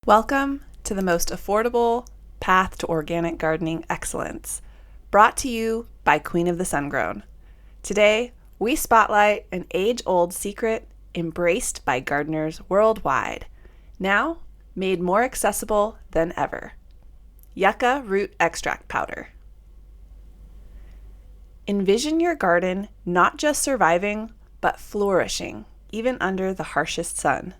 Welcome to the most affordable path to organic gardening excellence, brought to you by Queen of the Sungrown. Today, we spotlight an age-old secret embraced by gardeners worldwide, now made more accessible than ever. Yucca root extract powder. Envision your garden not just surviving, but flourishing, even under the harshest sun.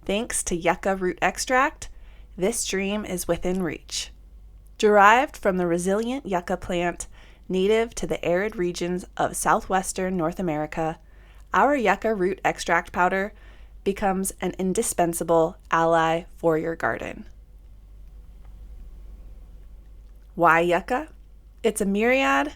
Thanks to yucca root extract, this dream is within reach. Derived from the resilient yucca plant native to the arid regions of southwestern North America, our yucca root extract powder becomes an indispensable ally for your garden. Why yucca? Its myriad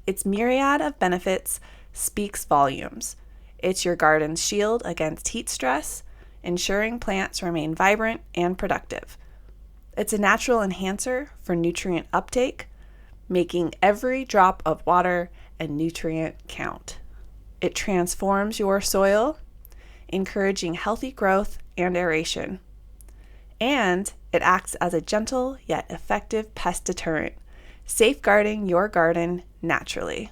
of benefits speaks volumes. It's your garden's shield against heat stress, ensuring plants remain vibrant and productive. It's a natural enhancer for nutrient uptake, making every drop of water and nutrient count. It transforms your soil, encouraging healthy growth and aeration. And it acts as a gentle yet effective pest deterrent, safeguarding your garden naturally.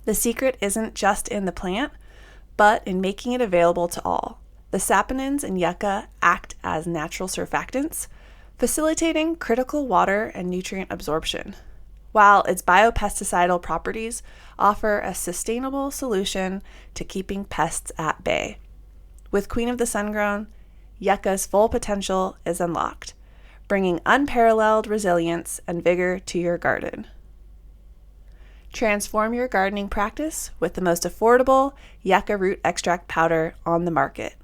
The secret isn't just in the plant, but in making it available to all. The saponins in yucca act as natural surfactants, facilitating critical water and nutrient absorption, while its biopesticidal properties offer a sustainable solution to keeping pests at bay. With Queen of the Sungrown, yucca's full potential is unlocked, bringing unparalleled resilience and vigor to your garden. Transform your gardening practice with the most affordable yucca root extract powder on the market.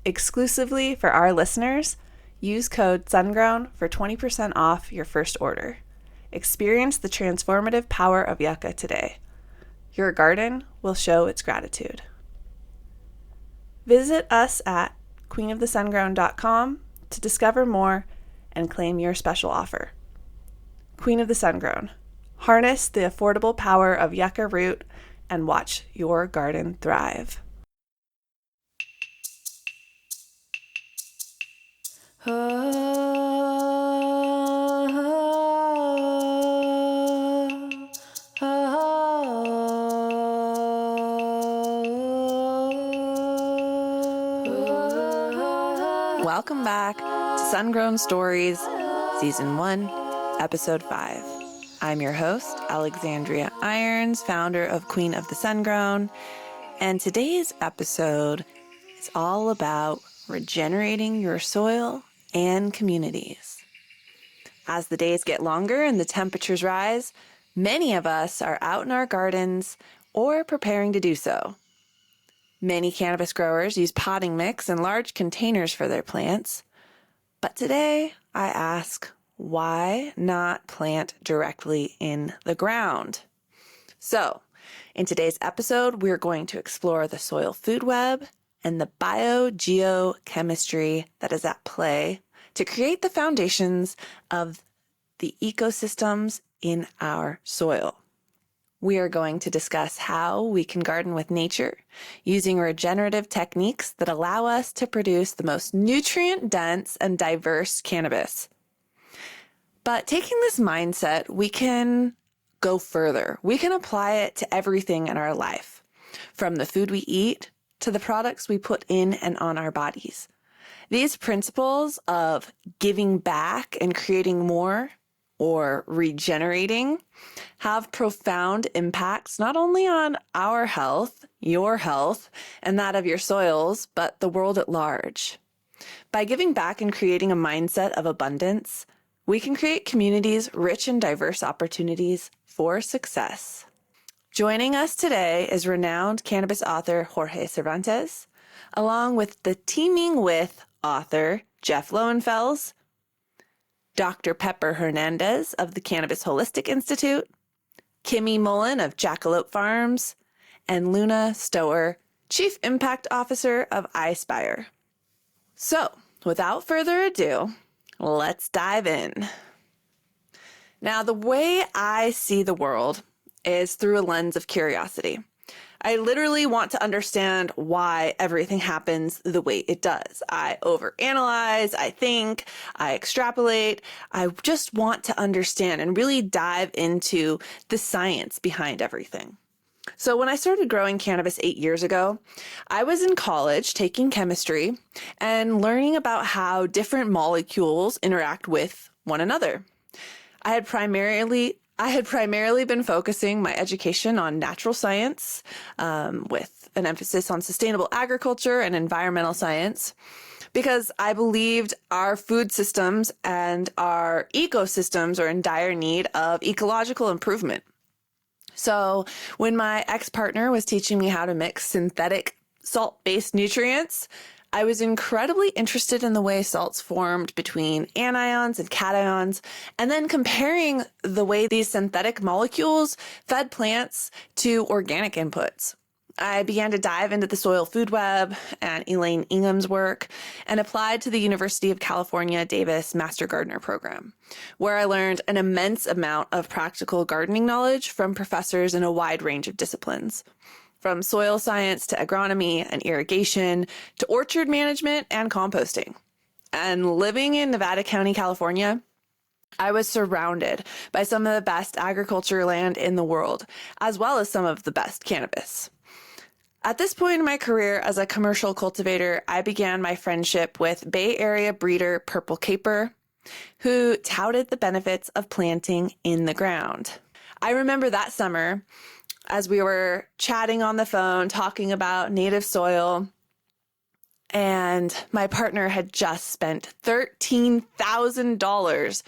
Exclusively for our listeners, use code SUNGROWN for 20% off your first order. Experience the transformative power of yucca today. Your garden will show its gratitude. Visit us at queenofthesungrown.com to discover more and claim your special offer. Queen of the Sungrown. Harness the affordable power of yucca root and watch your garden thrive. Welcome back to Sungrown Stories, Season 1, Episode 5. I'm your host, Alexandria Irons, founder of Queen of the Sungrown, and today's episode is all about regenerating your soil and communities. As the days get longer and the temperatures rise, many of us are out in our gardens or preparing to do so. Many cannabis growers use potting mix and large containers for their plants, but today I ask, why not plant directly in the ground? So, in today's episode, we're going to explore the soil food web and the biogeochemistry that is at play to create the foundations of the ecosystems in our soil. We are going to discuss how we can garden with nature using regenerative techniques that allow us to produce the most nutrient-dense and diverse cannabis. But taking this mindset, we can go further. We can apply it to everything in our life, from the food we eat to the products we put in and on our bodies. These principles of giving back and creating more, or regenerating, have profound impacts not only on our health, your health, and that of your soils, but the world at large. By giving back and creating a mindset of abundance, we can create communities rich in diverse opportunities for success. Joining us today is renowned cannabis author Jorge Cervantes, along with the teeming with author Jeff Lowenfels, Dr. Pepper Hernandez of the Cannabis Holistic Institute, Kimmy Mullen of Jackalope Farms, and Luna Stower, Chief Impact Officer of iSpire. So, without further ado, let's dive in. Now, the way I see the world is through a lens of curiosity. I literally want to understand why everything happens the way it does. I overanalyze, I think, I extrapolate. I just want to understand and really dive into the science behind everything. So when I started growing cannabis 8 years ago, I was in college taking chemistry and learning about how different molecules interact with one another. I had primarily been focusing my education on natural science, with an emphasis on sustainable agriculture and environmental science, because I believed our food systems and our ecosystems are in dire need of ecological improvement. So when my ex-partner was teaching me how to mix synthetic salt-based nutrients, I was incredibly interested in the way salts formed between anions and cations, and then comparing the way these synthetic molecules fed plants to organic inputs. I began to dive into the soil food web and Elaine Ingham's work and applied to the University of California, Davis Master Gardener program, where I learned an immense amount of practical gardening knowledge from professors in a wide range of disciplines, from soil science to agronomy and irrigation to orchard management and composting. And living in Nevada County, California, I was surrounded by some of the best agriculture land in the world, as well as some of the best cannabis. At this point in my career as a commercial cultivator, I began my friendship with Bay Area breeder Purple Caper, who touted the benefits of planting in the ground. I remember that summer, as we were chatting on the phone, talking about native soil, and my partner had just spent $13,000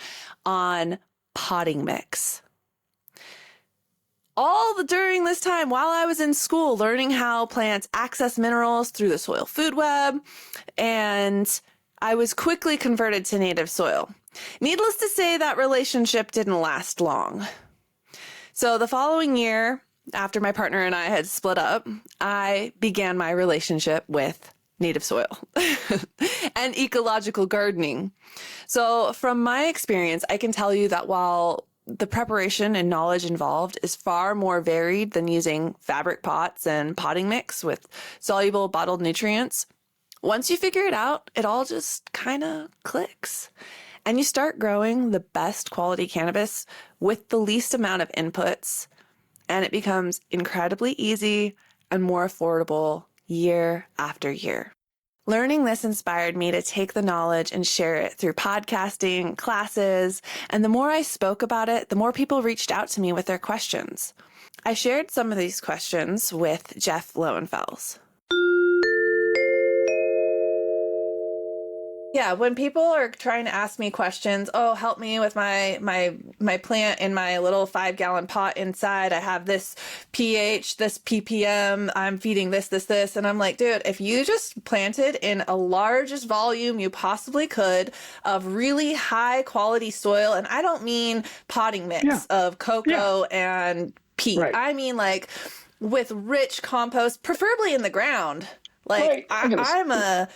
on potting mix. All during this time while I was in school, learning how plants access minerals through the soil food web, and I was quickly converted to native soil. Needless to say, that relationship didn't last long. So the following year, after my partner and I had split up, I began my relationship with native soil and ecological gardening. So from my experience, I can tell you that while the preparation and knowledge involved is far more varied than using fabric pots and potting mix with soluble bottled nutrients, once you figure it out, it all just kind of clicks. And you start growing the best quality cannabis with the least amount of inputs, and it becomes incredibly easy and more affordable year after year. Learning this inspired me to take the knowledge and share it through podcasting, classes, and the more I spoke about it, the more people reached out to me with their questions. I shared some of these questions with Jeff Lowenfels. Yeah, when people are trying to ask me questions, oh, help me with my plant in my little 5-gallon pot inside. I have this pH, this ppm, I'm feeding this. And I'm like, dude, if you just planted in a largest volume you possibly could of really high quality soil, and I don't mean potting mix of cocoa and peat. Right. I mean like with rich compost, preferably in the ground. Like I'm a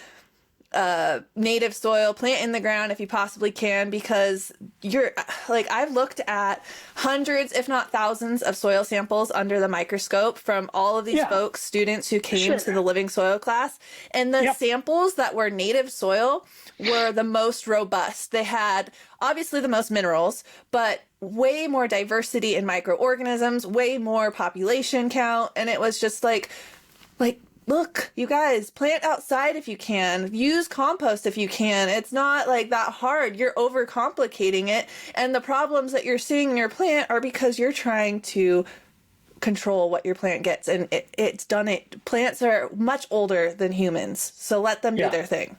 native soil, plant in the ground if you possibly can, because you're like, I've looked at hundreds, if not thousands of soil samples under the microscope from all of these folks, students who came to the Living Soil class, and the samples that were native soil were the most robust. They had obviously the most minerals, but way more diversity in microorganisms, way more population count, and it was just like, look, you guys, plant outside if you can. Use compost if you can. It's not like that hard. You're overcomplicating it. And the problems that you're seeing in your plant are because you're trying to control what your plant gets. And it's done it. Plants are much older than humans. So let them do their thing.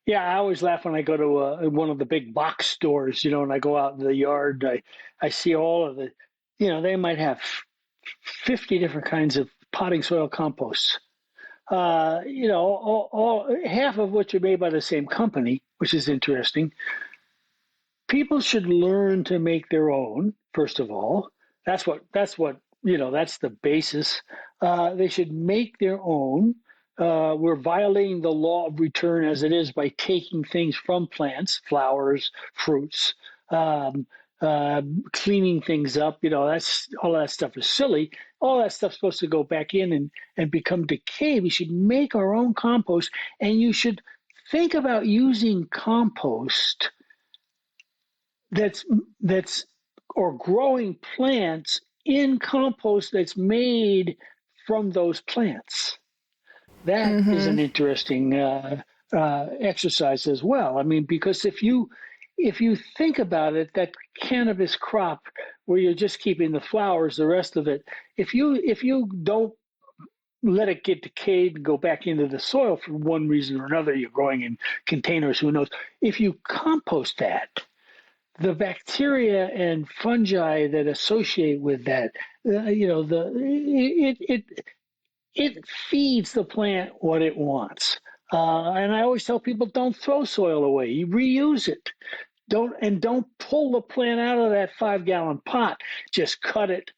Yeah, I always laugh when I go to one of the big box stores, and I go out in the yard. I see all of the, they might have 50 different kinds of potting soil composts. All half of which are made by the same company, which is interesting. People should learn to make their own, first of all. That's the basis. They should make their own. We're violating the law of return as it is by taking things from plants, flowers, fruits, cleaning things up. That's all that stuff is silly. All that stuff's supposed to go back in and become decay. We should make our own compost, and you should think about using compost that's or growing plants in compost that's made from those plants. That is Mm-hmm. an interesting exercise as well. I mean, because if you think about it, that cannabis crop where you're just keeping the flowers, the rest of it, if you don't let it get decayed and go back into the soil for one reason or another, you're growing in containers, who knows? If you compost that, the bacteria and fungi that associate with that, it feeds the plant what it wants. And I always tell people, don't throw soil away. You reuse it. Don't pull the plant out of that 5-gallon pot. Just cut it,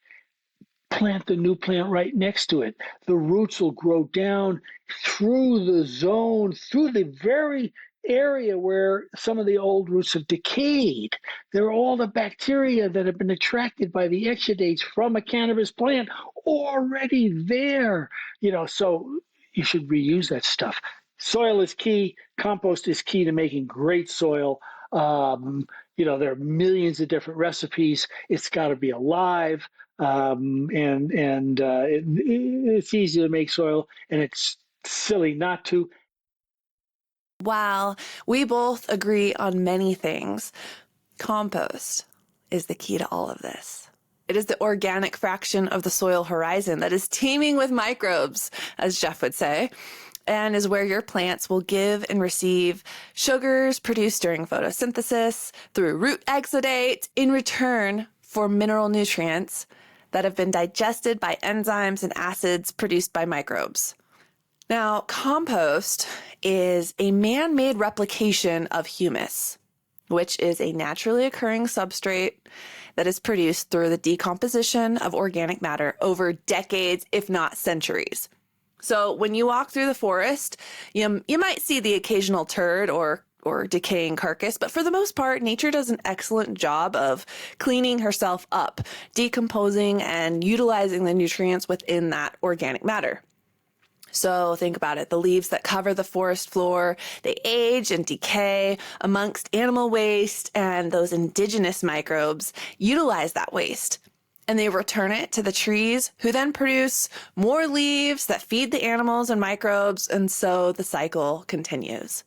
plant the new plant right next to it. The roots will grow down through the zone, through the very area where some of the old roots have decayed. There are all the bacteria that have been attracted by the exudates from a cannabis plant already there. So you should reuse that stuff. Soil is key. Compost is key to making great soil. There are millions of different recipes. It's got to be alive. It's easy to make soil, and it's silly not to. While we both agree on many things, compost is the key to all of this. It is the organic fraction of the soil horizon that is teeming with microbes, as Jeff would say, and is where your plants will give and receive sugars produced during photosynthesis through root exudate in return for mineral nutrients that have been digested by enzymes and acids produced by microbes. Now, compost is a man-made replication of humus, which is a naturally occurring substrate that is produced through the decomposition of organic matter over decades, if not centuries. So when you walk through the forest, you might see the occasional turd or decaying carcass, but for the most part, nature does an excellent job of cleaning herself up, decomposing and utilizing the nutrients within that organic matter. So think about it. The leaves that cover the forest floor, they age and decay amongst animal waste, and those indigenous microbes utilize that waste. And they return it to the trees, who then produce more leaves that feed the animals and microbes, and so the cycle continues.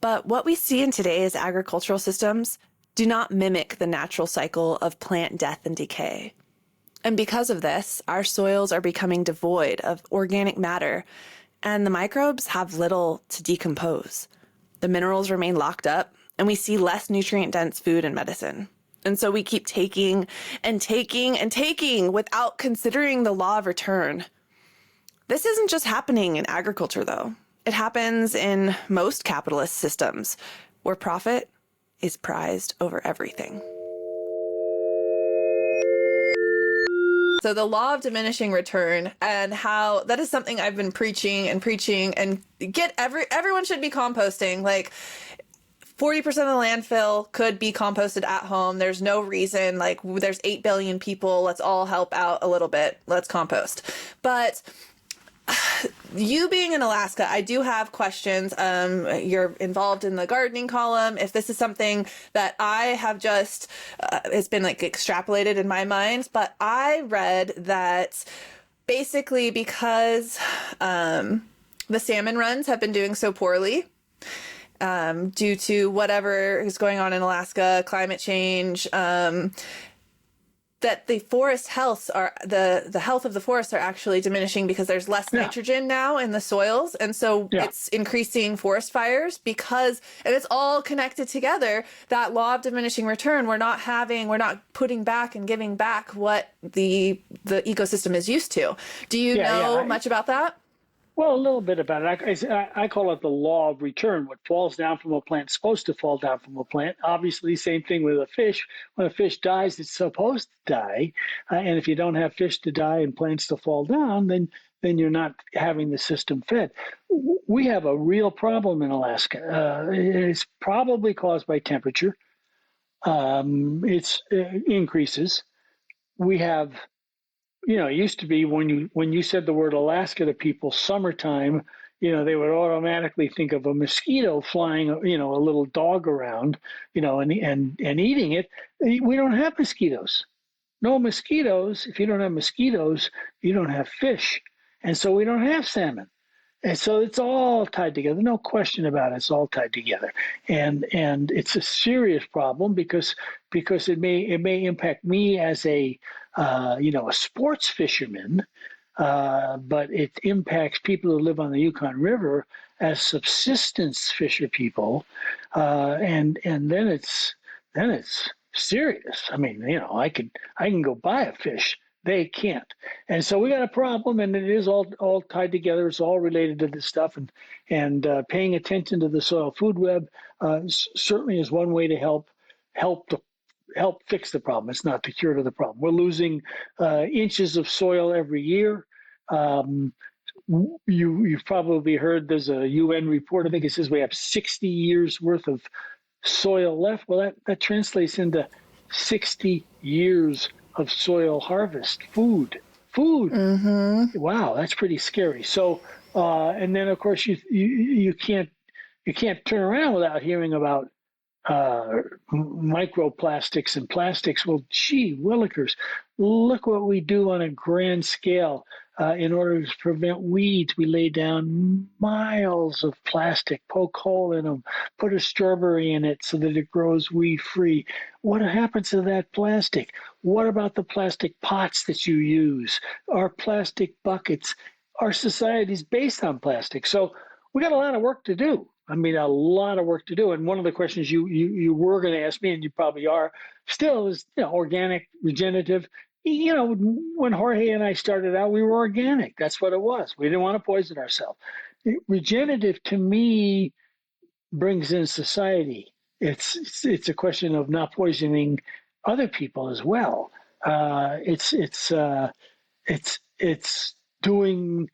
But what we see in today's agricultural systems do not mimic the natural cycle of plant death and decay. And because of this, our soils are becoming devoid of organic matter, and the microbes have little to decompose. The minerals remain locked up, and we see less nutrient-dense food and medicine. And so we keep taking and taking and taking without considering the law of return. This isn't just happening in agriculture, though. It happens in most capitalist systems, where profit is prized over everything. So the law of diminishing return, and how that is something I've been preaching and everyone should be composting. Like 40% of the landfill could be composted at home. There's no reason, there's 8 billion people. Let's all help out a little bit. Let's compost. But you being in Alaska, I do have questions. You're involved in the gardening column. If this is something that I have just, it's been extrapolated in my mind, but I read that basically because the salmon runs have been doing so poorly, due to whatever is going on in Alaska, climate change, that the forest health the health of the forests are actually diminishing because there's less nitrogen now in the soils. And so it's increasing forest fires and it's all connected together. That law of diminishing return, we're not putting back and giving back what the ecosystem is used to. Do you know much about that? Well, a little bit about it. I call it the law of return. What falls down from a plant is supposed to fall down from a plant. Obviously, same thing with a fish. When a fish dies, it's supposed to die. And if you don't have fish to die and plants to fall down, then you're not having the system fed. We have a real problem in Alaska. It's probably caused by temperature. It's increases. We have, it used to be when you said the word Alaska to people, summertime, they would automatically think of a mosquito flying, a little dog around, and eating it. We don't have mosquitoes. No mosquitoes. If you don't have mosquitoes, you don't have fish. And so we don't have salmon. And so it's all tied together. No question about it. It's all tied together. And it's a serious problem because it may impact me as a sports fisherman, but it impacts people who live on the Yukon River as subsistence fisher people, and then it's serious. I mean, I can go buy a fish. They can't, and so we got a problem, and it is all tied together. It's all related to this stuff, and paying attention to the soil food web certainly is one way to help the help fix the problem. It's not the cure to the problem. We're losing inches of soil every year. Um, you've probably heard there's a UN report. I think it says we have 60 years worth of soil left. Well, that translates into 60 years of soil harvest, food. Mm-hmm. Wow, that's pretty scary. So, and then of course you can't turn around without hearing about microplastics and plastics. Well, gee willikers, look what we do on a grand scale. In order to prevent weeds, we lay down miles of plastic, poke hole in them, put a strawberry in it so that it grows weed free. What happens to that plastic? What about the plastic pots that you use? Our plastic buckets? Our society is based on plastic. So we got a lot of work to do. I mean, a lot of work to do. And one of the questions you were going to ask me, and you probably are still, is organic, regenerative. When Jorge and I started out, we were organic. That's what it was. We didn't want to poison ourselves. Regenerative, to me, brings in society. It's a question of not poisoning other people as well. It's doing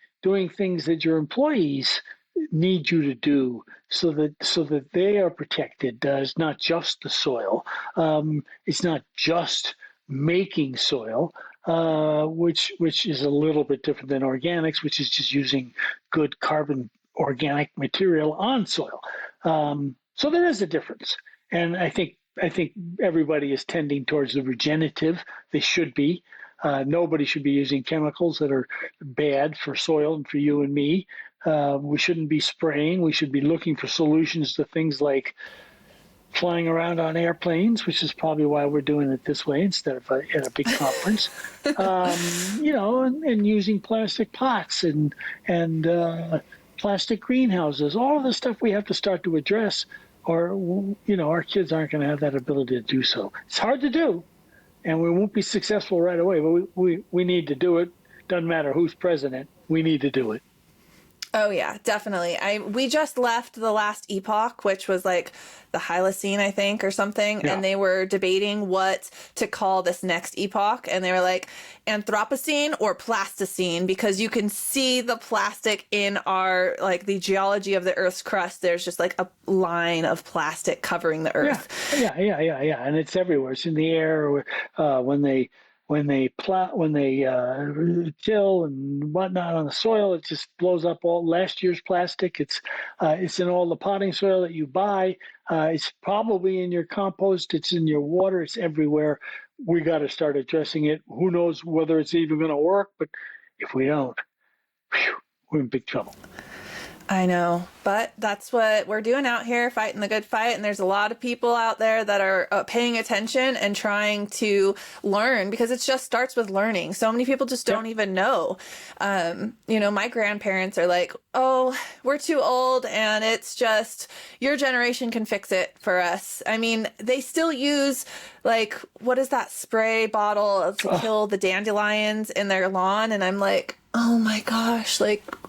things that your employees need you to do so that they are protected. It's not just the soil. It's not just making soil, which is a little bit different than organics, which is just using good carbon organic material on soil. So there is a difference, and I think everybody is tending towards the regenerative. They should be. Nobody should be using chemicals that are bad for soil and for you and me. We shouldn't be spraying. We should be looking for solutions to things like flying around on airplanes, which is probably why we're doing it this way instead of at a big conference. And using plastic pots and plastic greenhouses. All of the stuff we have to start to address, or our kids aren't going to have that ability to do so. It's hard to do, and we won't be successful right away, but we need to do it. Doesn't matter who's president, we need to do it. Oh yeah, definitely. We just left the last epoch, which was like the Holocene, I think, or something, Yeah. and they were debating what to call this next epoch, and they were like Anthropocene or Plasticine, because you can see the plastic in the geology of the Earth's crust. There's just like a line of plastic covering the Earth. Yeah, and it's everywhere. It's in the air. When they till and whatnot on the soil, it just blows up all last year's plastic. It's in all the potting soil that you buy. It's probably in your compost. It's in your water. It's everywhere. We got to start addressing it. Who knows whether it's even going to work? But if we don't, we're in big trouble. I know, but that's what we're doing out here, fighting the good fight. And there's a lot of people out there that are paying attention and trying to learn, because it just starts with learning. So many people just don't even know. My grandparents are like, oh, we're too old, and it's just your generation can fix it for us. I mean, they still use what is that spray bottle to kill the dandelions in their lawn? And I'm like, oh my gosh,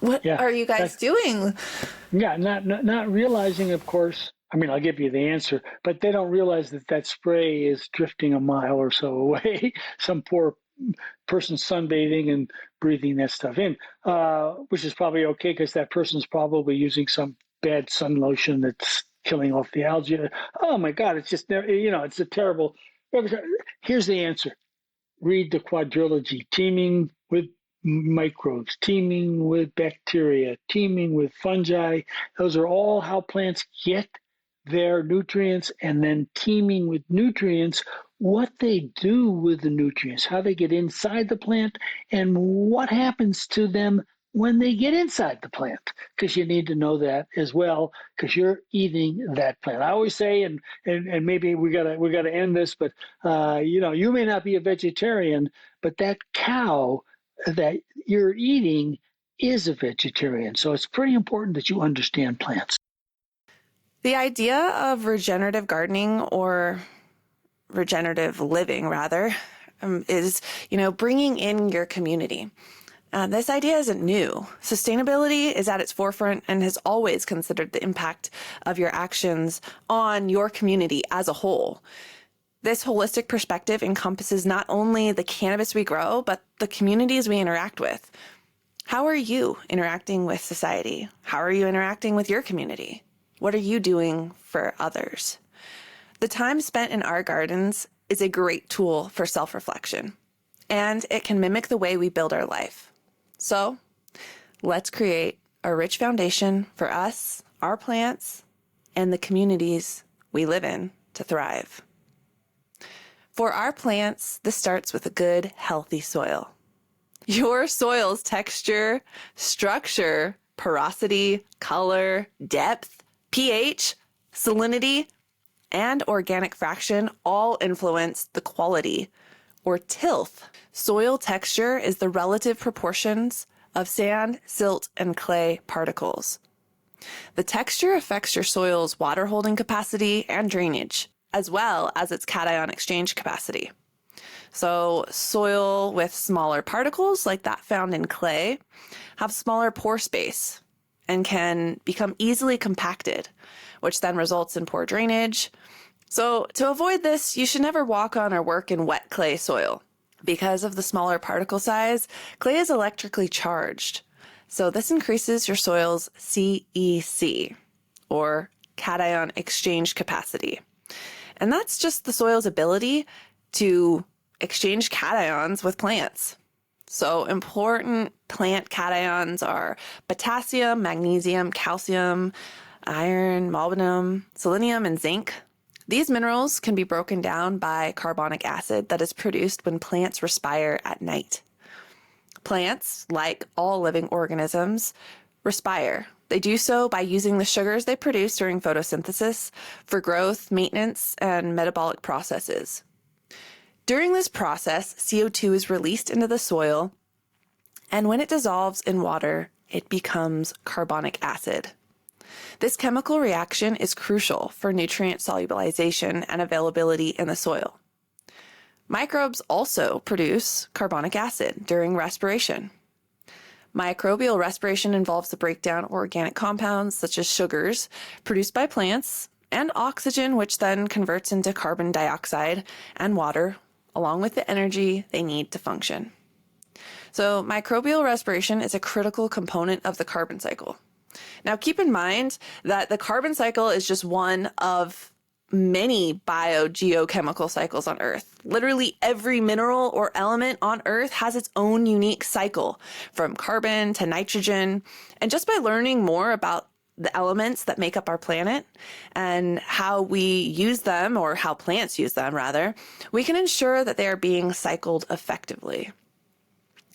what are you guys doing? Yeah, not realizing, of course. I mean, I'll give you the answer, but they don't realize that spray is drifting a mile or so away. Some poor person sunbathing and breathing that stuff in, which is probably okay because that person's probably using some bad sun lotion that's killing off the algae. Oh my God, it's just, it's a terrible. Here's the answer. Read the quadrilogy: teeming with microbes, teeming with bacteria, teeming with fungi. Those are all how plants get their nutrients, and then teeming with nutrients, what they do with the nutrients, how they get inside the plant, and what happens to them when they get inside the plant, because you need to know that as well, because you're eating that plant. I always say, and maybe we gotta end this, but you may not be a vegetarian, but that cow that you're eating is a vegetarian. So it's pretty important that you understand plants. The idea of regenerative gardening, or regenerative living rather, is, bringing in your community. This idea isn't new. Sustainability is at its forefront and has always considered the impact of your actions on your community as a whole. This holistic perspective encompasses not only the cannabis we grow, but the communities we interact with. How are you interacting with society? How are you interacting with your community? What are you doing for others? The time spent in our gardens is a great tool for self-reflection, and it can mimic the way we build our life. So let's create a rich foundation for us, our plants, and the communities we live in to thrive. For our plants, this starts with a good, healthy soil. Your soil's texture, structure, porosity, color, depth, pH, salinity, and organic fraction all influence the quality, or tilth. Soil texture is the relative proportions of sand, silt, and clay particles. The texture affects your soil's water holding capacity and drainage, as well as its cation exchange capacity. So soil with smaller particles, like that found in clay, have smaller pore space and can become easily compacted, which then results in poor drainage. So to avoid this, you should never walk on or work in wet clay soil. Because of the smaller particle size, clay is electrically charged. So this increases your soil's CEC, or cation exchange capacity. And that's just the soil's ability to exchange cations with plants. So important plant cations are potassium, magnesium, calcium, iron, molybdenum, selenium, and zinc. These minerals can be broken down by carbonic acid that is produced when plants respire at night. Plants, like all living organisms, respire. They do so by using the sugars they produce during photosynthesis for growth, maintenance, and metabolic processes. During this process, CO2 is released into the soil, and when it dissolves in water, it becomes carbonic acid. This chemical reaction is crucial for nutrient solubilization and availability in the soil. Microbes also produce carbonic acid during respiration. Microbial respiration involves the breakdown of organic compounds such as sugars produced by plants and oxygen, which then converts into carbon dioxide and water, along with the energy they need to function. So microbial respiration is a critical component of the carbon cycle. Now, keep in mind that the carbon cycle is just one of many biogeochemical cycles on Earth. Literally every mineral or element on Earth has its own unique cycle, from carbon to nitrogen. And just by learning more about the elements that make up our planet and how we use them, or how plants use them rather, we can ensure that they are being cycled effectively.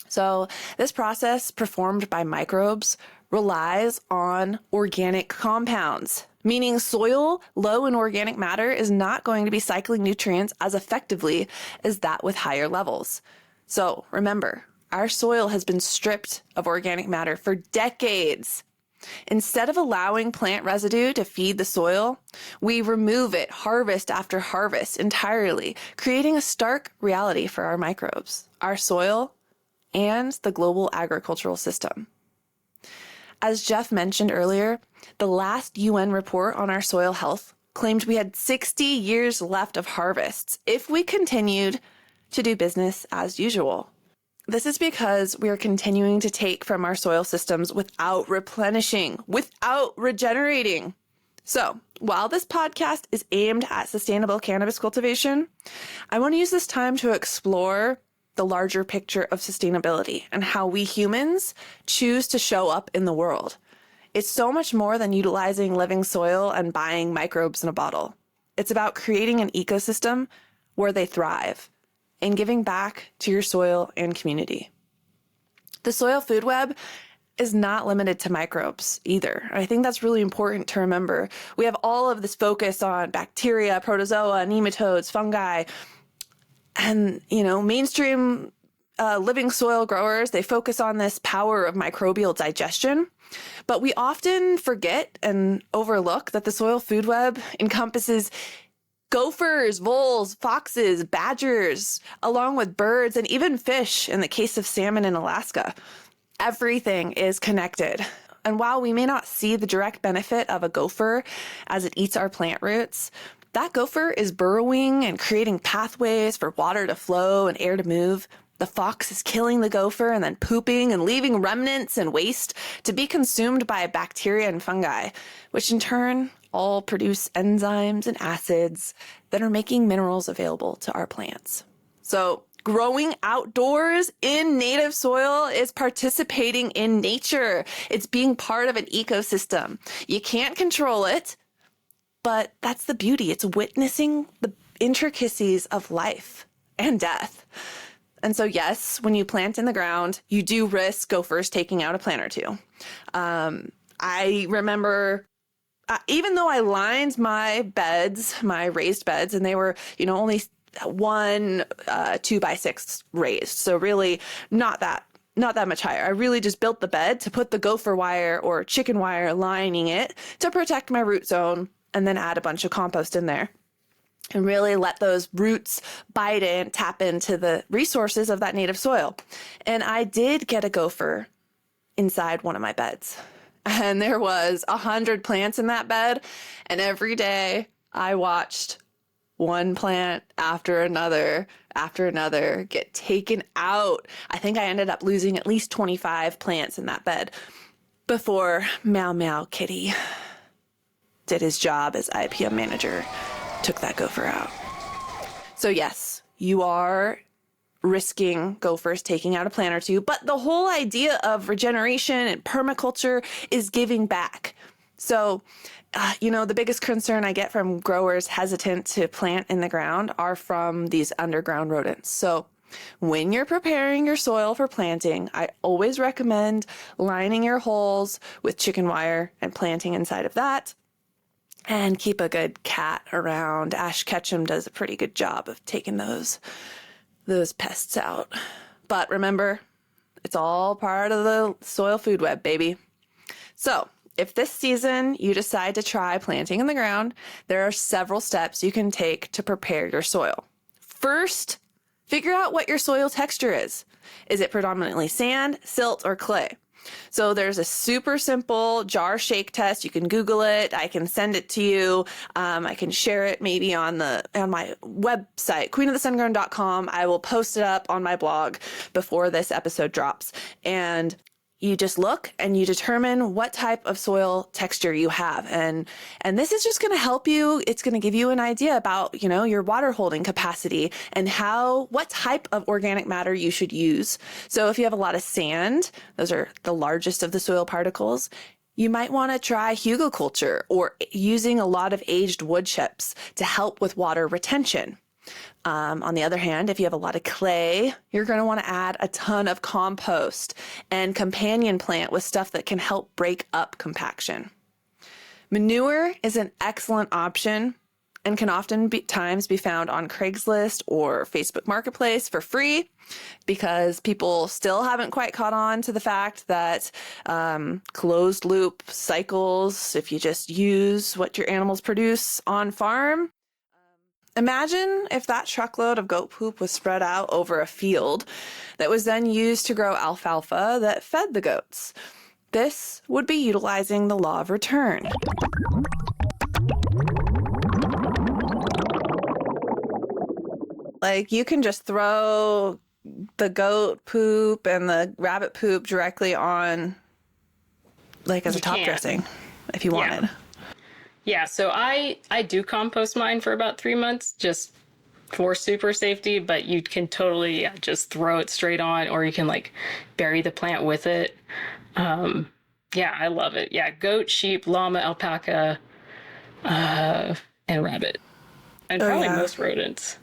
So this process, performed by microbes, relies on organic compounds, meaning soil low in organic matter is not going to be cycling nutrients as effectively as that with higher levels. So remember, our soil has been stripped of organic matter for decades. Instead of allowing plant residue to feed the soil, we remove it harvest after harvest entirely, creating a stark reality for our microbes, our soil, and the global agricultural system. As Jeff mentioned earlier, the last UN report on our soil health claimed we had 60 years left of harvests if we continued to do business as usual. This is because we are continuing to take from our soil systems without replenishing, without regenerating. So while this podcast is aimed at sustainable cannabis cultivation, I want to use this time to explore the larger picture of sustainability and how we humans choose to show up in the world. It's so much more than utilizing living soil and buying microbes in a bottle. It's about creating an ecosystem where they thrive and giving back to your soil and community. The soil food web is not limited to microbes either. I think that's really important to remember. We have all of this focus on bacteria, protozoa, nematodes, fungi, and, mainstream living soil growers, they focus on this power of microbial digestion. But we often forget and overlook that the soil food web encompasses gophers, voles, foxes, badgers, along with birds and even fish in the case of salmon in Alaska. Everything is connected. And while we may not see the direct benefit of a gopher as it eats our plant roots, that gopher is burrowing and creating pathways for water to flow and air to move. The fox is killing the gopher and then pooping and leaving remnants and waste to be consumed by bacteria and fungi, which in turn all produce enzymes and acids that are making minerals available to our plants. So growing outdoors in native soil is participating in nature. It's being part of an ecosystem. You can't control it, but that's the beauty. It's witnessing the intricacies of life and death. And so, yes, when you plant in the ground, you do risk gophers taking out a plant or two. I remember, even though I lined my beds, my raised beds, and they were, only 1 2x6 raised. So really not that much higher. I really just built the bed to put the gopher wire or chicken wire lining it to protect my root zone, and then add a bunch of compost in there and really let those roots bite in, tap into the resources of that native soil. And I did get a gopher inside one of my beds. And there was 100 plants in that bed. And every day I watched one plant after another get taken out. I think I ended up losing at least 25 plants in that bed before Meow Meow Kitty did his job as IPM manager, took that gopher out. So yes, you are risking gophers taking out a plant or two, but the whole idea of regeneration and permaculture is giving back. So, the biggest concern I get from growers hesitant to plant in the ground are from these underground rodents. So when you're preparing your soil for planting, I always recommend lining your holes with chicken wire and planting inside of that. And keep a good cat around. Ash Ketchum does a pretty good job of taking those pests out. But remember, it's all part of the soil food web, baby. So if this season you decide to try planting in the ground, there are several steps you can take to prepare your soil. First, figure out what your soil texture is. Is it predominantly sand, silt, or clay? So there's a super simple jar shake test. You can Google it. I can send it to you. I can share it maybe on my website, queenofthesungrown.com. I will post it up on my blog before this episode drops. And you just look and you determine what type of soil texture you have. And this is just going to help you. It's going to give you an idea about, your water holding capacity and what type of organic matter you should use. So if you have a lot of sand, those are the largest of the soil particles, you might want to try hugelkultur or using a lot of aged wood chips to help with water retention. On the other hand, if you have a lot of clay, you're going to want to add a ton of compost and companion plant with stuff that can help break up compaction. Manure is an excellent option and can times be found on Craigslist or Facebook Marketplace for free because people still haven't quite caught on to the fact that closed loop cycles, if you just use what your animals produce on farm. Imagine if that truckload of goat poop was spread out over a field that was then used to grow alfalfa that fed the goats. This would be utilizing the law of return. Like, you can just throw the goat poop and the rabbit poop directly on, like, as a top dressing if you wanted. Yeah, so I do compost mine for about 3 months just for super safety, but you can totally just throw it straight on, or you can like bury the plant with it. Yeah, I love it. Yeah, goat, sheep, llama, alpaca, and rabbit, and Oh, probably yeah. most rodents.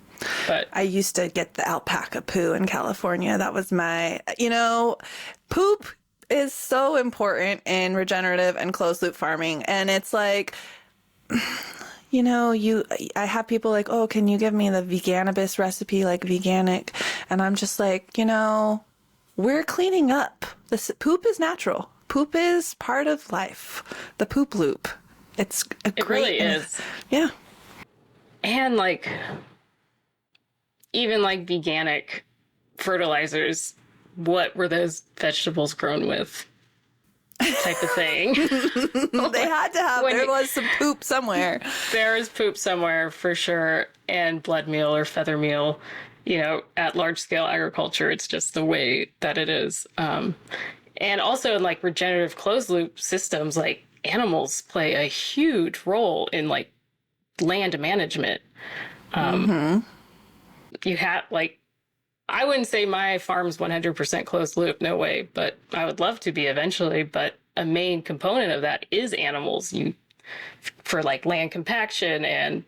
But I used to get the alpaca poo in California. That was my, poop is so important in regenerative and closed loop farming. And it's like, I have people like, oh, can you give me the veganibus recipe, like veganic? And I'm just like, we're cleaning up. This poop is natural. Poop is part of life. The poop loop. It's a it great, really is. yeah. And like, even like veganic fertilizers, what were those vegetables grown with? Type of thing. They had to have, there was some poop somewhere. There is poop somewhere for sure, and blood meal or feather meal. At large scale agriculture, it's just the way that it is. And also in like regenerative closed loop systems, like animals play a huge role in like land management. You have like, I wouldn't say my farm's 100% closed loop, no way, but I would love to be eventually. But a main component of that is animals. For like land compaction and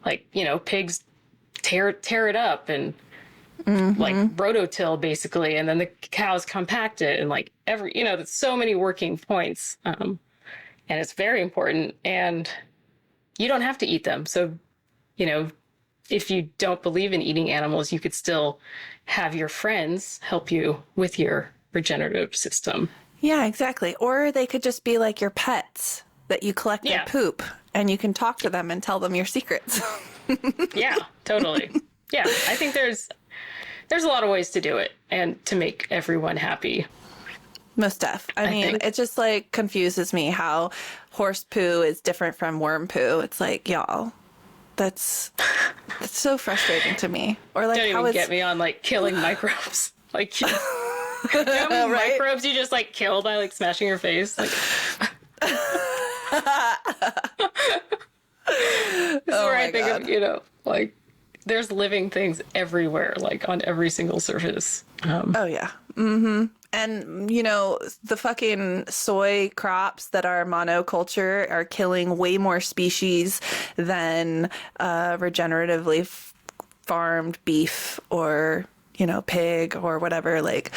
like, pigs tear it up and like rototill basically, and then the cows compact it, and like there's so many working points, and it's very important. And you don't have to eat them, so if you don't believe in eating animals, you could still have your friends help you with your regenerative system. Yeah, exactly. Or they could just be like your pets that you collect their poop, and you can talk to them and tell them your secrets. Yeah, totally. Yeah, I think there's a lot of ways to do it and to make everyone happy. Most def. I mean, it just like confuses me how horse poo is different from worm poo. It's like, y'all, that's so frustrating to me. Or like, don't even get me on like killing microbes. Like, how many microbes you just like kill by like smashing your face? Like, this is where I think of, like, there's living things everywhere, like on every single surface. Oh yeah. And, the fucking soy crops that are monoculture are killing way more species than regeneratively farmed beef or, pig or whatever. Like,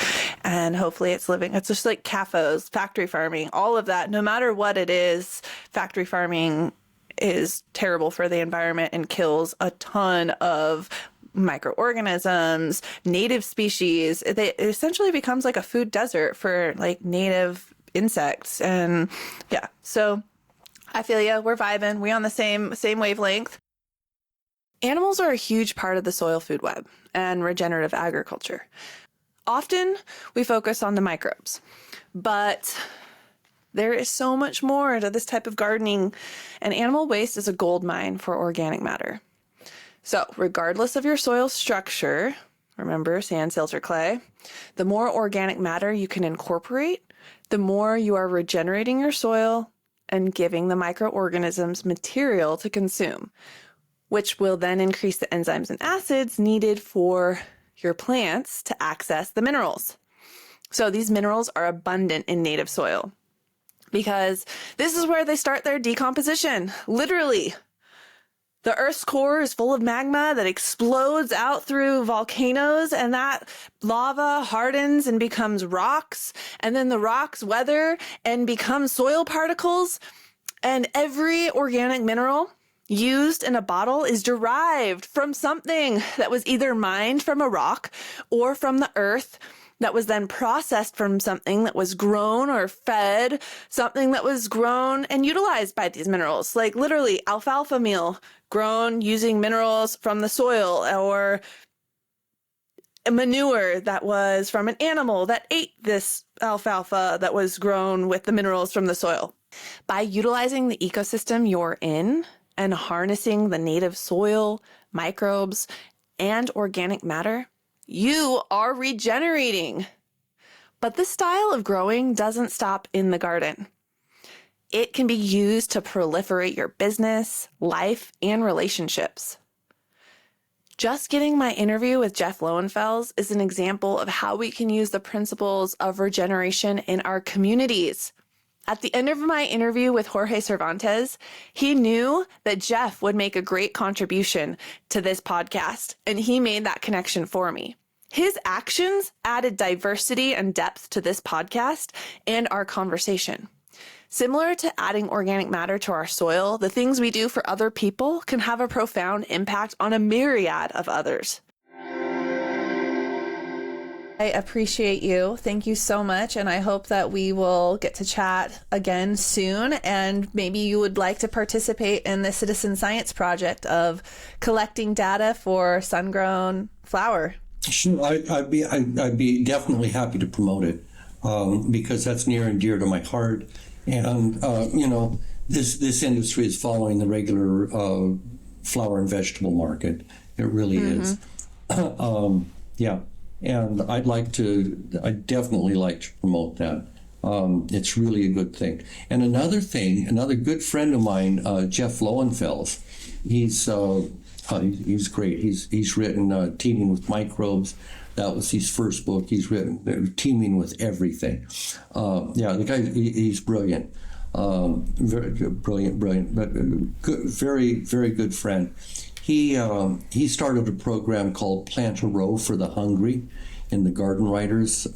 and hopefully it's living. It's just like CAFOs, factory farming, all of that. No matter what it is, factory farming is terrible for the environment and kills a ton of microorganisms, native species. It essentially becomes like a food desert for like native insects. And yeah, so I feel ya. We're vibing. We on the same wavelength. Animals are a huge part of the soil food web and regenerative agriculture. Often we focus on the microbes, but there is so much more to this type of gardening, and animal waste is a gold mine for organic matter. So regardless of your soil structure, remember sand, silt, or clay, the more organic matter you can incorporate, the more you are regenerating your soil and giving the microorganisms material to consume, which will then increase the enzymes and acids needed for your plants to access the minerals. So these minerals are abundant in native soil because this is where they start their decomposition. Literally, the Earth's core is full of magma that explodes out through volcanoes, and that lava hardens and becomes rocks, and then the rocks weather and become soil particles. And every organic mineral used in a bottle is derived from something that was either mined from a rock or from the earth, that was then processed from something that was grown or fed, something that was grown and utilized by these minerals. Like literally alfalfa meal grown using minerals from the soil, or a manure that was from an animal that ate this alfalfa that was grown with the minerals from the soil. By utilizing the ecosystem you're in and harnessing the native soil, microbes, and organic matter, you are regenerating. But this style of growing doesn't stop in the garden. it can be used to proliferate your business, life, and relationships. Just getting my interview with Jeff Lowenfels is an example of how we can use the principles of regeneration in our communities. At the end of my interview with Jorge Cervantes, he knew that Jeff would make a great contribution to this podcast, and he made that connection for me. His actions added diversity and depth to this podcast and our conversation. Similar to adding organic matter to our soil, the things we do for other people can have a profound impact on a myriad of others. I appreciate you. Thank you so much. And I hope that we will get to chat again soon. And maybe you would like to participate in the citizen science project of collecting data for sun-grown flower. Sure, I'd be definitely happy to promote it because that's near and dear to my heart. And this industry is following the regular flower and vegetable market. It really is. Yeah, and I'd definitely like to promote that. It's really a good thing. And another good friend of mine, Jeff Lowenfels, he's great. He's written Teeming with Microbes. That was his first book. He's written Teeming with Everything. The guy, he's brilliant. Very brilliant, but good, very, very good friend. He started a program called Plant a Row for the Hungry in the Garden Writers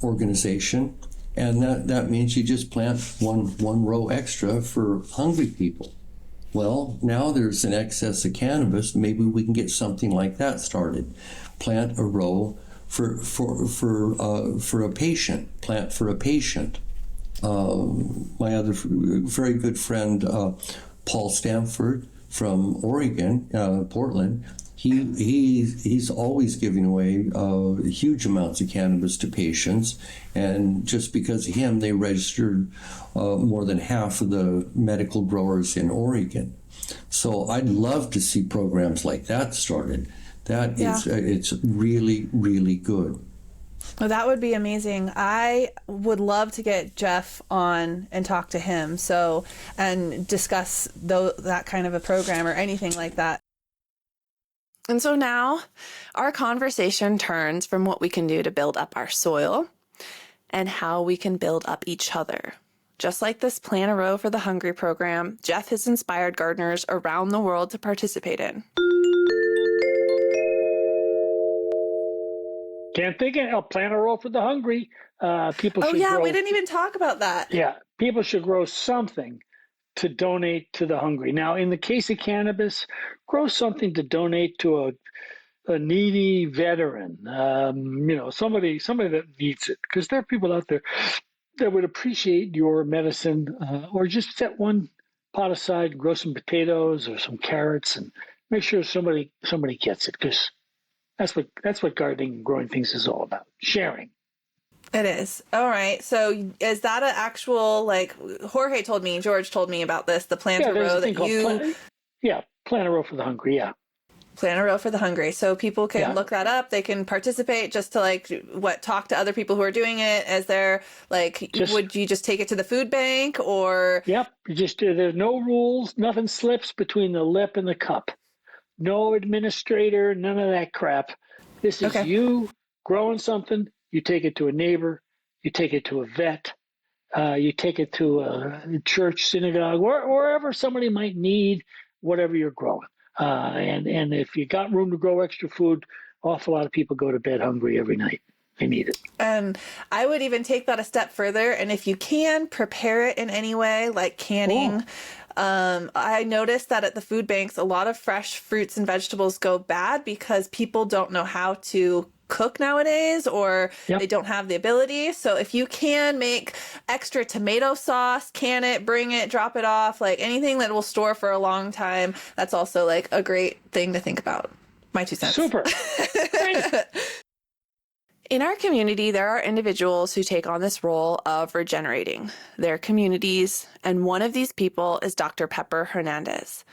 organization. And that means you just plant one row extra for hungry people. Well, now there's an excess of cannabis. Maybe we can get something like that started. Plant a row for a patient. Plant for a patient. My other very good friend, Paul Stamford from Oregon, Portland. He's always giving away huge amounts of cannabis to patients, and just because of him, they registered more than half of the medical growers in Oregon. So I'd love to see programs like that started. That is, it's really, really good. Well, that would be amazing. I would love to get Jeff on and talk to him, and discuss that kind of a program or anything like that. And so now our conversation turns from what we can do to build up our soil and how we can build up each other. Just like this Plant a Row for the Hungry program, Jeff has inspired gardeners around the world to participate in. Can't think of Plant a Row for the Hungry. People should grow. We didn't even talk about that. Yeah, people should grow something to donate to the hungry. Now, in the case of cannabis, grow something to donate to a needy veteran, somebody that needs it. Because there are people out there that would appreciate your medicine, or just set one pot aside, grow some potatoes or some carrots, and make sure somebody gets it. Because that's what gardening and growing things is all about: sharing. It is. All right. So is that an actual, Jorge told me, George told me about this, the Plant a Row that you... Plant a Row for the Hungry, yeah. Plant a Row for the Hungry. So people can look that up. They can participate just to talk to other people who are doing it as they're would you just take it to the food bank or? Yep. There's no rules. Nothing slips between the lip and the cup. No administrator, none of that crap. This is you growing something. You take it to a neighbor, you take it to a vet, you take it to a church, synagogue, wherever somebody might need whatever you're growing. And if you got room to grow extra food, awful lot of people go to bed hungry every night. They need it. And I would even take that a step further. And if you can, prepare it in any way, like canning. I noticed that at the food banks, a lot of fresh fruits and vegetables go bad because people don't know how to cook nowadays, or they don't have the ability. So if you can make extra tomato sauce, can it, bring it, drop it off, anything that will store for a long time, that's also a great thing to think about. My 2 cents. Super. In our community, there are individuals who take on this role of regenerating their communities, and one of these people is Dr. Pepper Hernandez,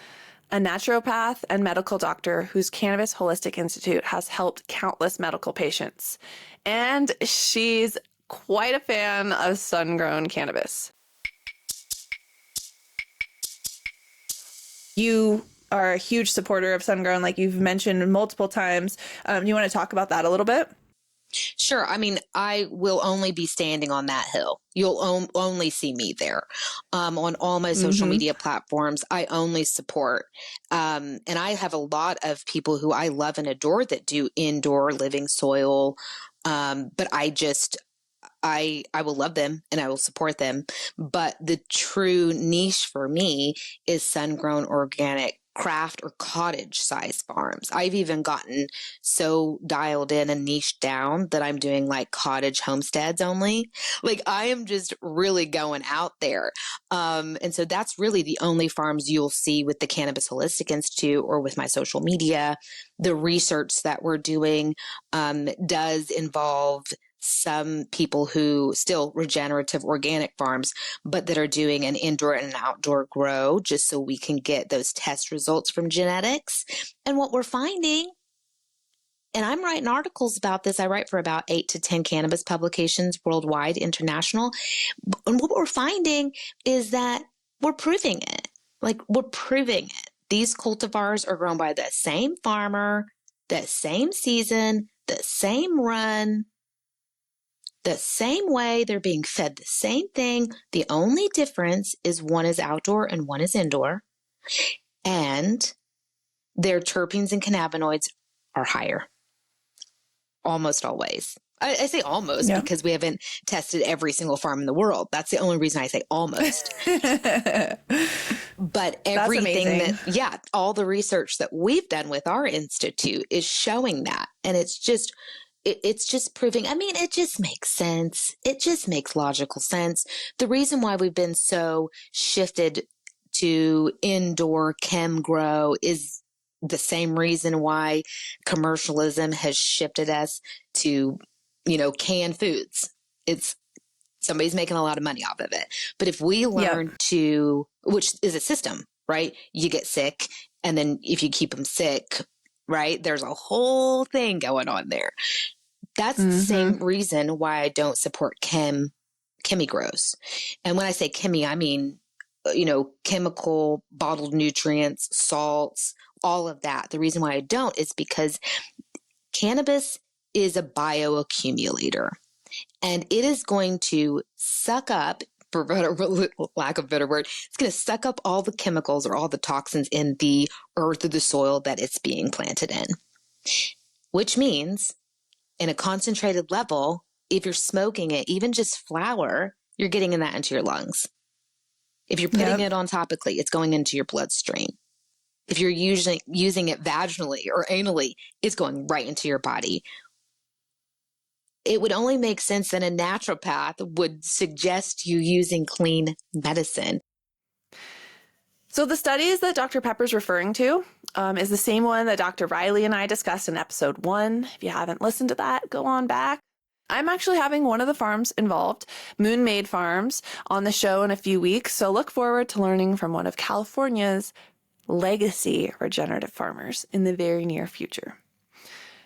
a naturopath and medical doctor whose Cannabis Holistic Institute has helped countless medical patients. And she's quite a fan of sun-grown cannabis. You are a huge supporter of sun-grown, like you've mentioned multiple times. You want to talk about that a little bit? Sure. I mean, I will only be standing on that hill. You'll only see me there. On all my social media platforms, I only support. And I have a lot of people who I love and adore that do indoor living soil. But I will love them and I will support them. But the true niche for me is sun-grown organic craft or cottage size farms. I've even gotten so dialed in and niched down that I'm doing like cottage homesteads only. Like I am just really going out there. And so that's really the only farms you'll see with the Cannabis Holistic Institute or with my social media. The research that we're doing does involve some people who still regenerative organic farms, but that are doing an indoor and an outdoor grow just so we can get those test results from genetics. And what we're finding, and I'm writing articles about this, I write for about 8 to 10 cannabis publications worldwide, international. And what we're finding is that we're proving it. Like we're proving it. These cultivars are grown by the same farmer, the same season, the same run, the same way. They're being fed the same thing. The only difference is one is outdoor and one is indoor. And their terpenes and cannabinoids are higher. Almost always. I say almost because we haven't tested every single farm in the world. That's the only reason I say almost. But everything all the research that we've done with our institute is showing that. And it's just proving, I mean, it just makes sense. It just makes logical sense. The reason why we've been so shifted to indoor chem grow is the same reason why commercialism has shifted us to, canned foods. It's somebody's making a lot of money off of it. But if we learn to, which is a system, right? You get sick. And then if you keep them sick, right, there's a whole thing going on there. That's the same reason why I don't support chemi grows. And when I say chemi, I mean, chemical, bottled nutrients, salts, all of that. The reason why I don't is because cannabis is a bioaccumulator and it is going to suck up, for lack of a better word, it's going to suck up all the chemicals or all the toxins in the earth or the soil that it's being planted in, which means in a concentrated level, if you're smoking it, even just flower, you're getting that into your lungs. If you're putting it on topically, it's going into your bloodstream. If you're using it vaginally or anally, it's going right into your body. It would only make sense that a naturopath would suggest you using clean medicine. So the studies that Dr. Pepper's referring to is the same one that Dr. Riley and I discussed in episode 1. If you haven't listened to that, go on back. I'm actually having one of the farms involved, Moon Made Farms, on the show in a few weeks. So look forward to learning from one of California's legacy regenerative farmers in the very near future.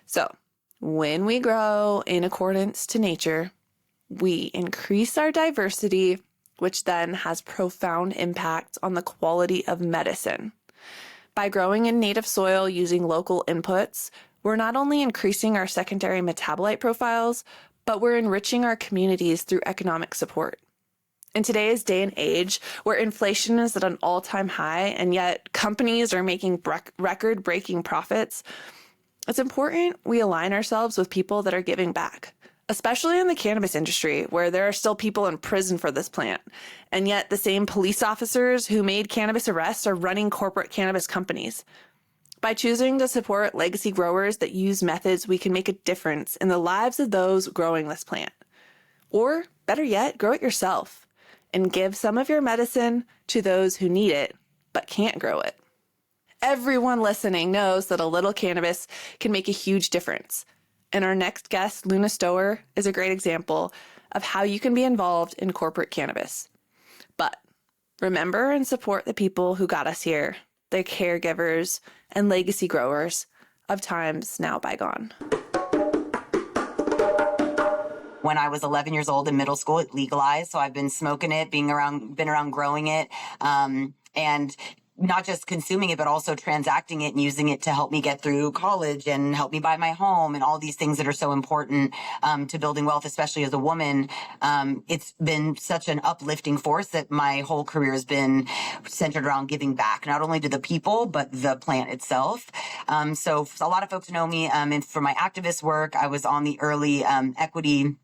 So when we grow in accordance to nature, we increase our diversity, which then has profound impact on the quality of medicine. By growing in native soil using local inputs, we're not only increasing our secondary metabolite profiles, but we're enriching our communities through economic support. In today's day and age, where inflation is at an all-time high, and yet companies are making record-breaking profits, it's important we align ourselves with people that are giving back, especially in the cannabis industry, where there are still people in prison for this plant. And yet the same police officers who made cannabis arrests are running corporate cannabis companies. By choosing to support legacy growers that use methods, we can make a difference in the lives of those growing this plant. Or, better yet, grow it yourself and give some of your medicine to those who need it but can't grow it. Everyone listening knows that a little cannabis can make a huge difference. And our next guest, Luna Stower, is a great example of how you can be involved in corporate cannabis. But remember and support the people who got us here, the caregivers and legacy growers of times now bygone. when I was 11 years old in middle school. It legalized. So I've been smoking it, been around growing it. And not just consuming it, but also transacting it and using it to help me get through college and help me buy my home and all these things that are so important to building wealth, especially as a woman. It's been such an uplifting force that my whole career has been centered around giving back, not only to the people, but the plant itself. So a lot of folks know me and for my activist work. I was on the early equity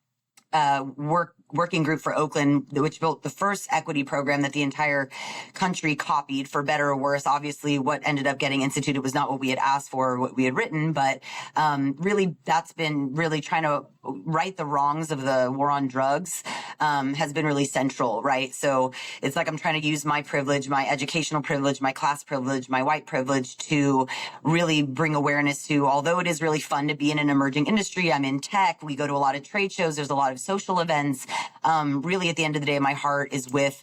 working group for Oakland, which built the first equity program that the entire country copied, for better or worse. Obviously, what ended up getting instituted was not what we had asked for or what we had written, but really that's been really trying to right the wrongs of the war on drugs has been really central, right? So it's like I'm trying to use my privilege, my educational privilege, my class privilege, my white privilege to really bring awareness to, although it is really fun to be in an emerging industry. I'm in tech. We go to a lot of trade shows. There's a lot of social events. Really, at the end of the day, my heart is with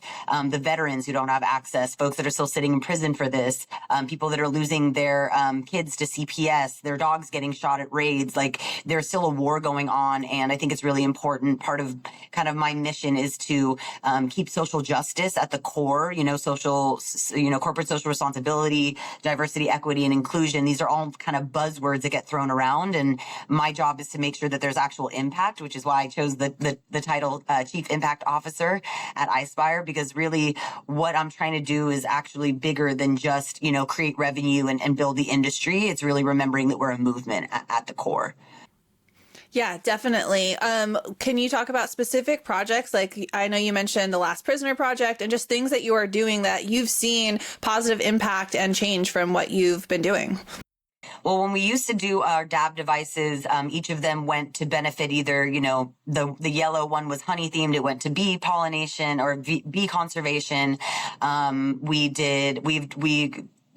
the veterans who don't have access, folks that are still sitting in prison for this, people that are losing their kids to CPS, their dogs getting shot at raids. Like, there's still a war going on. And I think it's really important. Part of kind of my mission is to keep social justice at the core, corporate social responsibility, diversity, equity, and inclusion. These are all kind of buzzwords that get thrown around. And my job is to make sure that there's actual impact, which is why I chose the title Chief Impact Officer at iSpire, because really what I'm trying to do is actually bigger than just, create revenue and build the industry. It's really remembering that we're a movement at the core. Yeah, definitely. Can you talk about specific projects? Like, I know you mentioned the Last Prisoner Project and just things that you are doing that you've seen positive impact and change from what you've been doing. Well, when we used to do our dab devices, each of them went to benefit either, the yellow one was honey themed. It went to bee pollination or bee conservation. We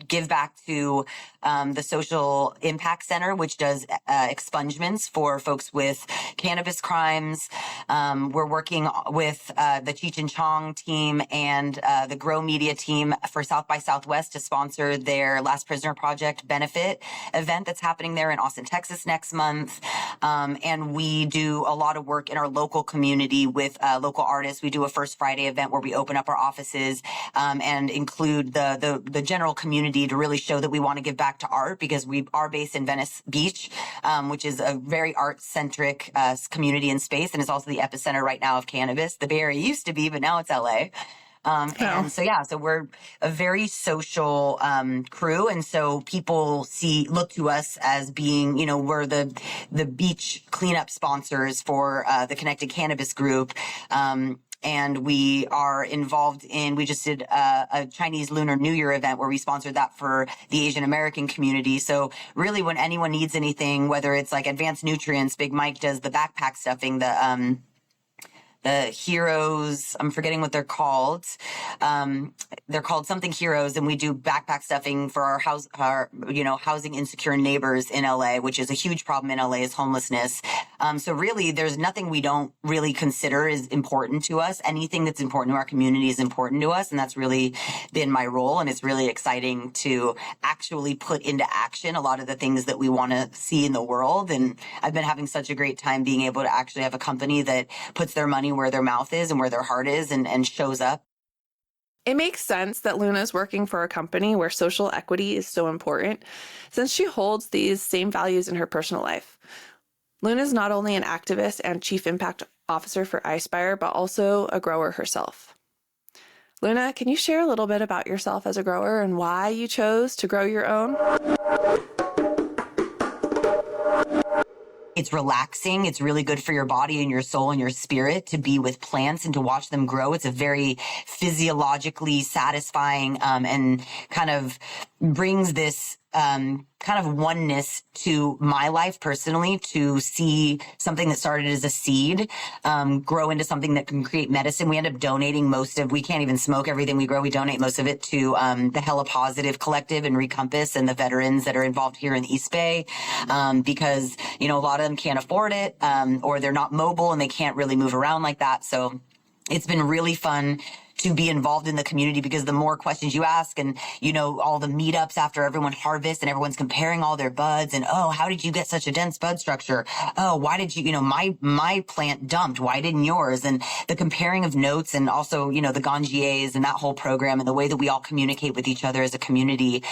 give back to the Social Impact Center, which does expungements for folks with cannabis crimes. We're working with the Cheech and Chong team and the Grow Media team for South by Southwest to sponsor their Last Prisoner Project benefit event that's happening there in Austin, Texas next month. And we do a lot of work in our local community with local artists. We do a First Friday event where we open up our offices and include the general community to really show that we want to give back to art, because we are based in Venice Beach, which is a very art-centric community and space, and it's also the epicenter right now of cannabis. The Bay Area used to be, but now it's LA. And so we're a very social crew, and so people look to us as being, we're the beach cleanup sponsors for the Connected Cannabis Group. And we are involved we just did a Chinese Lunar New Year event where we sponsored that for the Asian American community. So really, when anyone needs anything, whether it's like advanced nutrients, Big Mike does the backpack stuffing, the heroes, I'm forgetting what they're called. They're called something heroes, and we do backpack stuffing for our housing insecure neighbors in LA, which is a huge problem in LA, is homelessness. So really, there's nothing we don't really consider is important to us. Anything that's important to our community is important to us. And that's really been my role. And it's really exciting to actually put into action a lot of the things that we want to see in the world. And I've been having such a great time being able to actually have a company that puts their money where their mouth is and where their heart is and shows up. It makes sense that Luna's working for a company where social equity is so important, since she holds these same values in her personal life. Luna's not only an activist and chief impact officer for iSpire, but also a grower herself. Luna, can you share a little bit about yourself as a grower and why you chose to grow your own? It's relaxing. It's really good for your body and your soul and your spirit to be with plants and to watch them grow. It's a very physiologically satisfying and kind of brings this kind of oneness to my life personally, to see something that started as a seed grow into something that can create medicine. We end up donating we can't even smoke everything we grow. We donate most of it to the Hella Positive Collective and Recompass and the veterans that are involved here in the East Bay because, a lot of them can't afford it or they're not mobile and they can't really move around like that. So it's been really fun to be involved in the community, because the more questions you ask, and, you know, all the meetups after everyone harvests and everyone's comparing all their buds, and, oh, how did you get such a dense bud structure? Oh, why did you, my plant dumped, why didn't yours? And the comparing of notes, and also, the Gangiers and that whole program, and the way that we all communicate with each other as a community,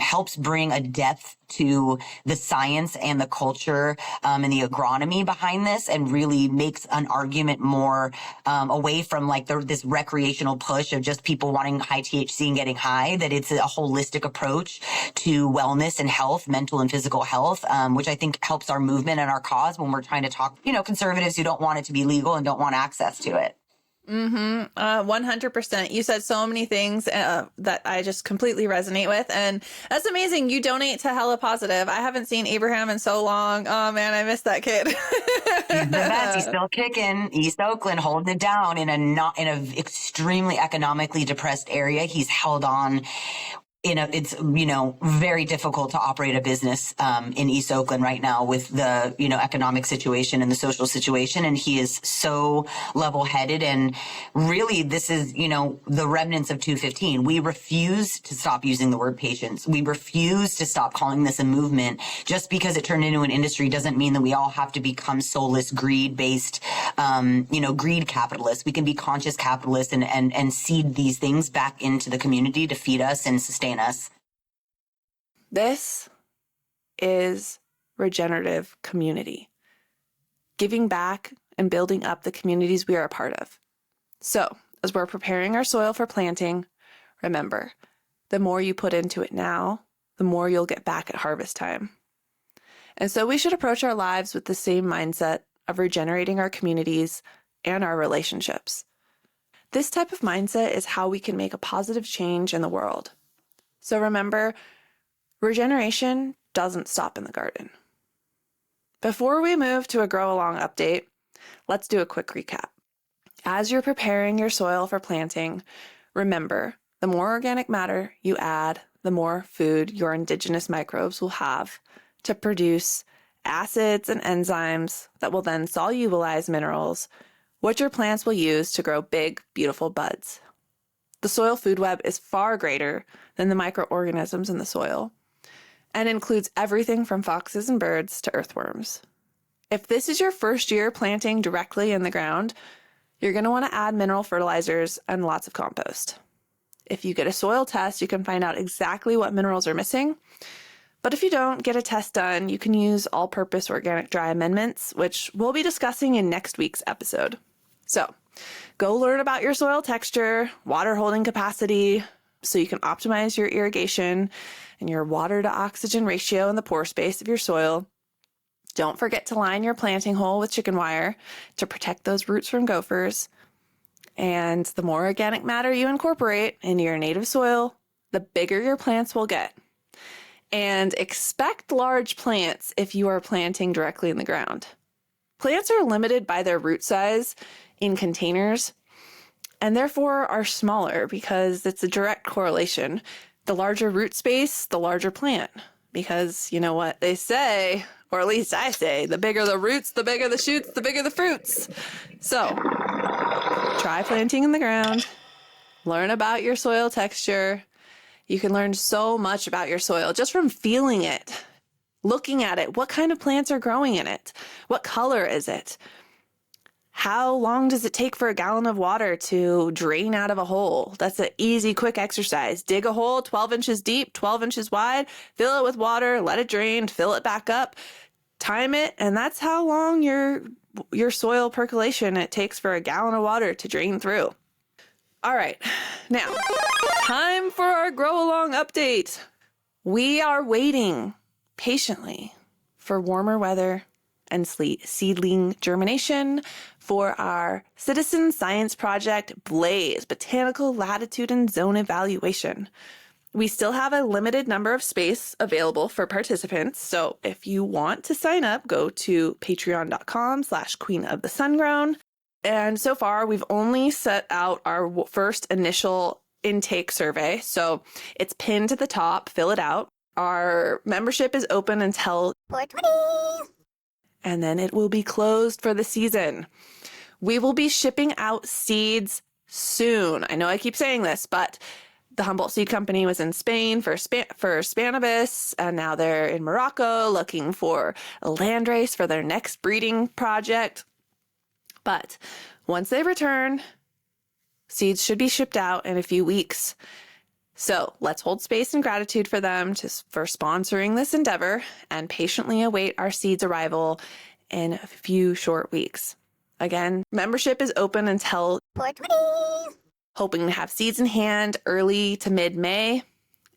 helps bring a depth to the science and the culture, and the agronomy behind this, and really makes an argument more away from like this recreational push of just people wanting high THC and getting high, that it's a holistic approach to wellness and health, mental and physical health, which I think helps our movement and our cause when we're trying to talk, conservatives who don't want it to be legal and don't want access to it. 100%. You said so many things that I just completely resonate with. And that's amazing. You donate to Hella Positive. I haven't seen Abraham in so long. Oh, man, I miss that kid. He's the best. He's still kicking. East Oakland, holding it down in a extremely economically depressed area. He's held on. It's very difficult to operate a business in East Oakland right now with the economic situation and the social situation, and he is so level-headed. And really, this is the remnants of 215. We refuse to stop using the word patience. We refuse to stop calling this a movement. Just because it turned into an industry doesn't mean that we all have to become soulless, greed-based, greed capitalists. We can be conscious capitalists and seed these things back into the community to feed us and sustain us. This is regenerative community, giving back and building up the communities we are a part of. So, as we're preparing our soil for planting, remember, the more you put into it now, the more you'll get back at harvest time. And so we should approach our lives with the same mindset of regenerating our communities and our relationships. This type of mindset is how we can make a positive change in the world. So remember, regeneration doesn't stop in the garden. Before we move to a grow along update, let's do a quick recap. As you're preparing your soil for planting, remember, the more organic matter you add, the more food your indigenous microbes will have to produce acids and enzymes that will then solubilize minerals, which your plants will use to grow big, beautiful buds. The soil food web is far greater than the microorganisms in the soil and includes everything from foxes and birds to earthworms. If this is your first year planting directly in the ground, you're going to want to add mineral fertilizers and lots of compost. If you get a soil test, you can find out exactly what minerals are missing. But if you don't get a test done, you can use all-purpose organic dry amendments, which we'll be discussing in next week's episode. So, go learn about your soil texture, water holding capacity, so you can optimize your irrigation and your water to oxygen ratio in the pore space of your soil. Don't forget to line your planting hole with chicken wire to protect those roots from gophers. And the more organic matter you incorporate into your native soil, the bigger your plants will get. And expect large plants if you are planting directly in the ground. Plants are limited by their root size in containers and therefore are smaller because it's a direct correlation. The larger root space, the larger plant. Because you know what they say, or at least I say, the bigger the roots, the bigger the shoots, the bigger the fruits. So, try planting in the ground. Learn about your soil texture. You can learn so much about your soil just from feeling it, looking at it. What kind of plants are growing in it? What color is it? How long does it take for a gallon of water to drain out of a hole? That's an easy, quick exercise. Dig a hole 12 inches deep, 12 inches wide, fill it with water, let it drain, fill it back up, time it, and that's how long your soil percolation it takes for a gallon of water to drain through. All right, now, time for our grow along update. We are waiting patiently for warmer weather and seedling germination for our citizen science project Blaze Botanical Latitude and Zone Evaluation. We still have a limited number of space available for participants, so if you want to sign up, go to patreon.com/queenofthesungrown. And so far, we've only set out our first initial intake survey, so it's pinned to the top. Fill it out. Our membership is open until 4/20, and then it will be closed for the season. We will be shipping out seeds soon. I know I keep saying this, but the Humboldt Seed Company was in Spain for Cannabis, and now they're in Morocco looking for a landrace for their next breeding project. But once they return, seeds should be shipped out in a few weeks. So let's hold space and gratitude for them for sponsoring this endeavor and patiently await our seeds' arrival in a few short weeks. Again, membership is open until 4/20. Hoping to have seeds in hand early to mid-May.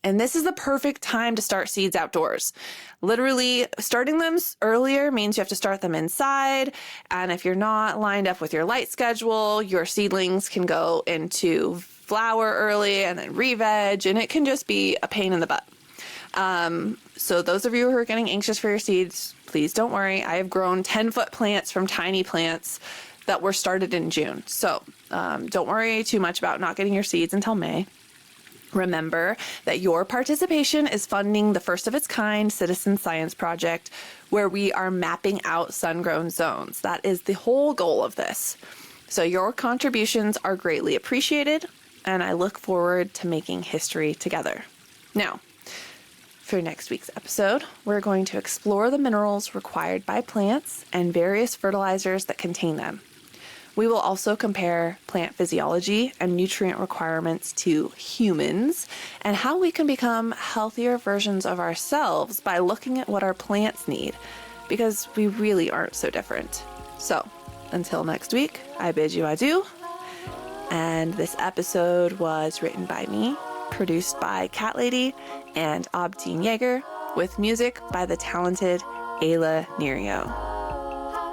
And this is the perfect time to start seeds outdoors. Literally, starting them earlier means you have to start them inside. And if you're not lined up with your light schedule, your seedlings can go into flower early and then re-veg, and it can just be a pain in the butt. So those of you who are getting anxious for your seeds, please don't worry. I have grown 10-foot plants from tiny plants that were started in June. So don't worry too much about not getting your seeds until May. Remember that your participation is funding the first of its kind citizen science project where we are mapping out sun-grown zones. That is the whole goal of this. So your contributions are greatly appreciated, and I look forward to making history together. Now, for next week's episode, we're going to explore the minerals required by plants and various fertilizers that contain them. We will also compare plant physiology and nutrient requirements to humans and how we can become healthier versions of ourselves by looking at what our plants need, because we really aren't so different. So, until next week, I bid you adieu. And this episode was written by me, produced by Cat Lady and Obtine Yeager, with music by the talented Ayla Nerio.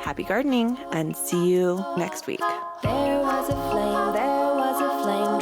Happy gardening, and see you next week. There was a flame